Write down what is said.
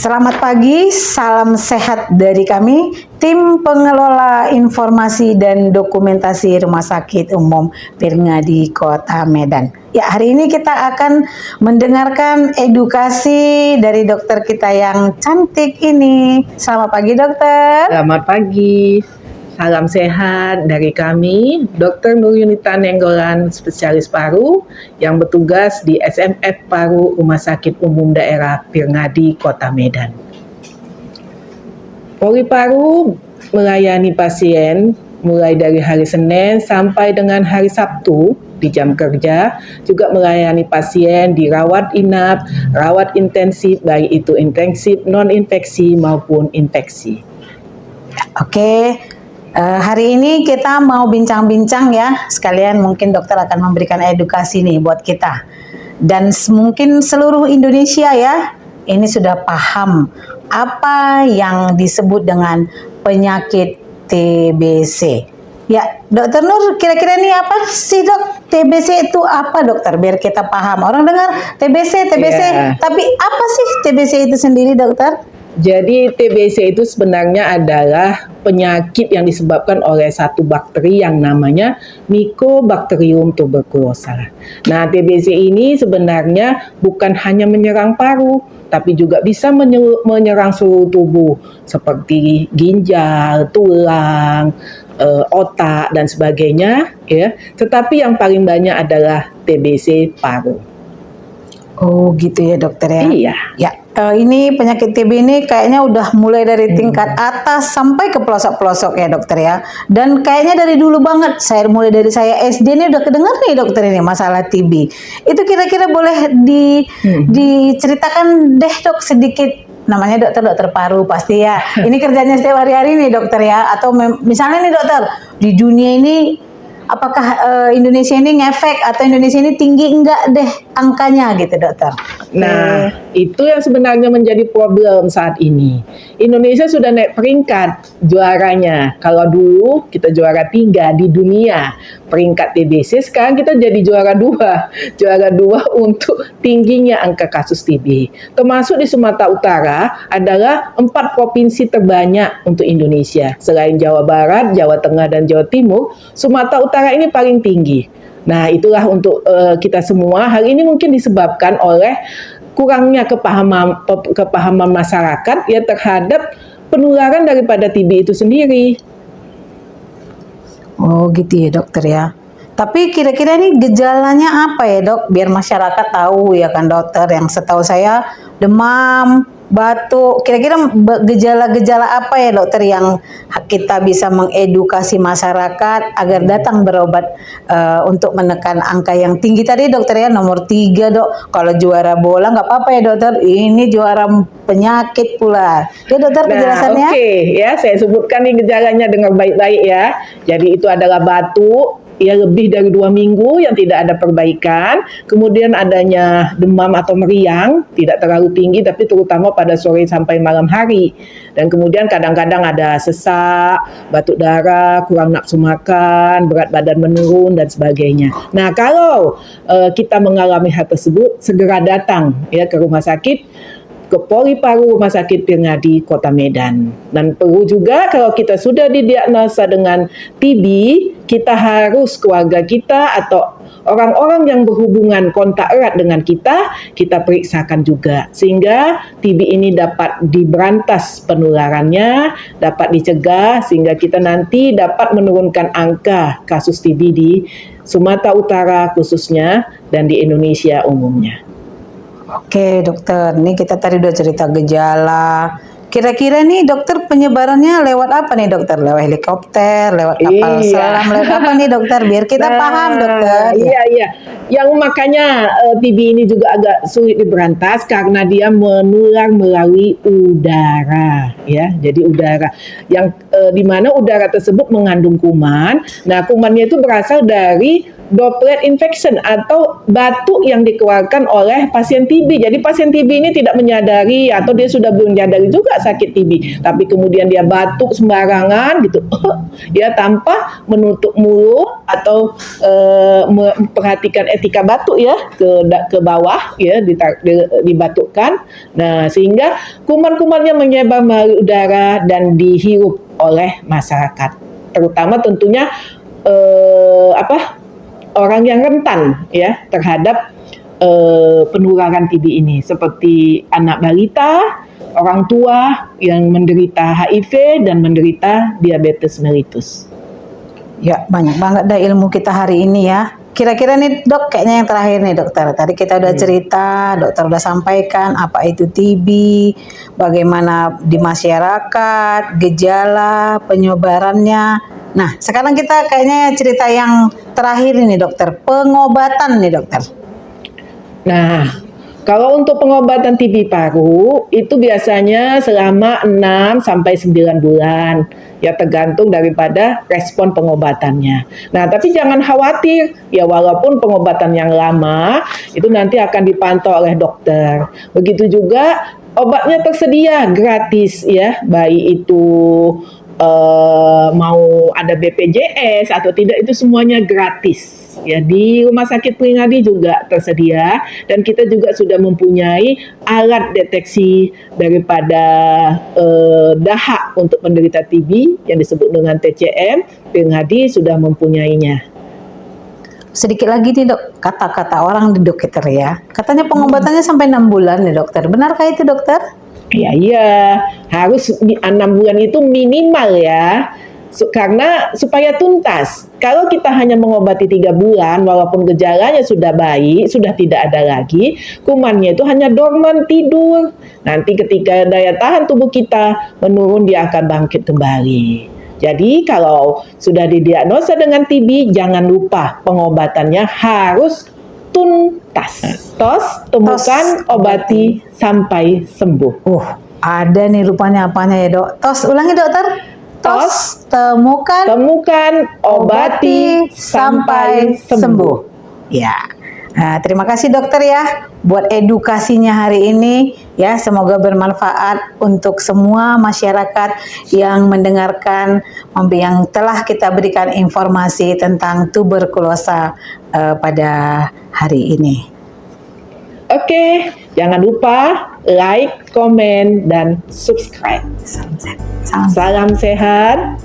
Selamat pagi, salam sehat dari kami, tim pengelola informasi dan dokumentasi Rumah Sakit Umum Pirngadi Kota Medan. Ya, hari ini kita akan mendengarkan edukasi dari dokter kita yang cantik ini. Selamat pagi, dokter. Selamat pagi. Salam sehat dari kami, Dr. Nur Yunita Nenggolan, spesialis paru yang bertugas di SMF Paru Rumah Sakit Umum Daerah Pirngadi, Kota Medan. Poli Paru melayani pasien mulai dari hari Senin sampai dengan hari Sabtu di jam kerja, juga melayani pasien di rawat inap, rawat intensif, baik itu intensif, non-infeksi maupun infeksi. Oke. Hari ini kita mau bincang-bincang ya, sekalian mungkin dokter akan memberikan edukasi nih buat kita. Dan mungkin seluruh Indonesia ya, ini sudah paham apa yang disebut dengan penyakit TBC. Ya, Dokter Nur, kira-kira ini apa sih dok? TBC itu apa dokter? Biar kita paham. Orang dengar TBC, Yeah. tapi apa sih TBC itu sendiri dokter? Jadi TBC itu sebenarnya adalah penyakit yang disebabkan oleh satu bakteri yang namanya Mycobacterium tuberculosis. Nah, TBC ini sebenarnya bukan hanya menyerang paru, tapi juga bisa menyerang seluruh tubuh seperti ginjal, tulang, otak dan sebagainya, ya. Tetapi yang paling banyak adalah TBC paru. Oh, gitu ya dokter ya. Iya. Ya. Ini penyakit TB ini kayaknya udah mulai dari tingkat atas sampai ke pelosok-pelosok ya dokter ya. Dan kayaknya dari dulu banget, mulai dari saya SD ini udah kedengar nih dokter ini masalah TB. Itu kira-kira boleh diceritakan deh dok sedikit. Namanya dokter paru pasti ya. Ini kerjanya setiap hari-hari nih dokter ya. Atau misalnya nih dokter, di dunia ini apakah Indonesia ini ngefek atau Indonesia ini tinggi enggak deh angkanya gitu dokter? Nah, itu yang sebenarnya menjadi problem saat ini. Indonesia sudah naik peringkat juaranya. Kalau dulu kita juara 3 di dunia peringkat TBC, sekarang kita jadi juara 2. Juara 2 untuk tingginya angka kasus TB. Termasuk di Sumatera Utara adalah 4 provinsi terbanyak untuk Indonesia. Selain Jawa Barat, Jawa Tengah, dan Jawa Timur, Sumatera Utara ini paling tinggi. Nah, itulah untuk kita semua. Hal ini mungkin disebabkan oleh kurangnya kepahaman masyarakat ya terhadap penularan daripada TB itu sendiri. Oh, gitu ya dokter ya. Tapi kira-kira ini gejalanya apa ya dok? Biar masyarakat tahu ya kan dokter. Yang setahu saya demam, batuk. Kira-kira gejala-gejala apa ya dokter yang kita bisa mengedukasi masyarakat agar datang berobat untuk menekan angka yang tinggi tadi dokter ya, nomor 3 dok. Kalau juara bola nggak apa-apa ya dokter. Ini juara penyakit pula. Ya dokter penjelasannya. Oke, ya saya sebutkan nih gejalanya dengan baik-baik ya. Jadi itu adalah batuk ya lebih dari 2 minggu yang tidak ada perbaikan, kemudian adanya demam atau meriang tidak terlalu tinggi tapi terutama pada sore sampai malam hari, dan kemudian kadang-kadang ada sesak, batuk darah, kurang nafsu makan, berat badan menurun dan sebagainya. Nah, kalau kita mengalami hal tersebut, segera datang ya ke rumah sakit, ke Poli Paru Rumah Sakit Pirngadi Kota Medan. Dan perlu juga kalau kita sudah didiagnosa dengan TB, kita harus keluarga kita atau orang-orang yang berhubungan kontak erat dengan kita periksakan juga. Sehingga TB ini dapat diberantas penularannya, dapat dicegah sehingga kita nanti dapat menurunkan angka kasus TB di Sumatera Utara khususnya dan di Indonesia umumnya. Oke dokter, ini kita tadi udah cerita gejala. Kira-kira nih dokter penyebarannya lewat apa nih dokter? Lewat helikopter, lewat kapal selam, lewat apa nih dokter? Biar kita paham dokter. Iya. Yang makanya TB ini juga agak sulit diberantas karena dia menular melalui udara, ya. Jadi udara yang di mana udara tersebut mengandung kuman. Nah, kumannya itu berasal dari droplet infection atau batuk yang dikeluarkan oleh pasien TB. Jadi pasien TB ini tidak menyadari atau dia sudah belum menyadari juga sakit TB, tapi kemudian dia batuk sembarangan gitu, ya tanpa menutup mulut atau memperhatikan etika batuk ya ke bawah ya dibatukkan. Nah, sehingga kuman-kumannya menyebar melalui udara dan dihirup oleh masyarakat. Terutama tentunya orang yang rentan ya terhadap penularan TB ini, seperti anak balita, orang tua yang menderita HIV dan menderita diabetes mellitus. Ya, banyak banget dah ilmu kita hari ini ya. Kira-kira nih dok, kayaknya yang terakhir nih dokter. Tadi kita udah cerita, dokter udah sampaikan apa itu TB, bagaimana di masyarakat, gejala, penyebarannya. Nah, sekarang kita kayaknya cerita yang terakhir ini dokter, pengobatan nih dokter. Nah, kalau untuk pengobatan TB paru itu biasanya selama 6 sampai 9 bulan. Ya tergantung daripada respon pengobatannya. Nah, tapi jangan khawatir. Ya walaupun pengobatan yang lama itu nanti akan dipantau oleh dokter. Begitu juga obatnya tersedia gratis ya, baik itu mau ada BPJS atau tidak, itu semuanya gratis. Ya, di Rumah Sakit Pringadi juga tersedia, dan kita juga sudah mempunyai alat deteksi daripada dahak untuk penderita TB yang disebut dengan TCM. Pringadi sudah mempunyainya. Sedikit lagi nih dok, kata-kata orang di dokter ya. Katanya pengobatannya sampai 6 bulan nih dokter. Benarkah itu dokter? Iya, harus 6 bulan itu minimal ya. Karena supaya tuntas. Kalau kita hanya mengobati 3 bulan, walaupun gejalanya sudah baik, sudah tidak ada lagi, kumannya itu hanya dorman, tidur. Nanti ketika daya tahan tubuh kita menurun, dia akan bangkit kembali. Jadi kalau sudah didiagnosa dengan TB, jangan lupa pengobatannya harus tuntas. Temukan, obati sampai sembuh. Ada nih rupanya apanya ya dok. Ulangi dokter. Temukan, obati sampai sembuh. Ya. Nah, terima kasih dokter ya buat edukasinya hari ini ya, semoga bermanfaat untuk semua masyarakat yang mendengarkan, yang telah kita berikan informasi tentang tuberkulosa pada hari ini. Oke, jangan lupa like, komen, dan subscribe. Salam sehat. Salam sehat.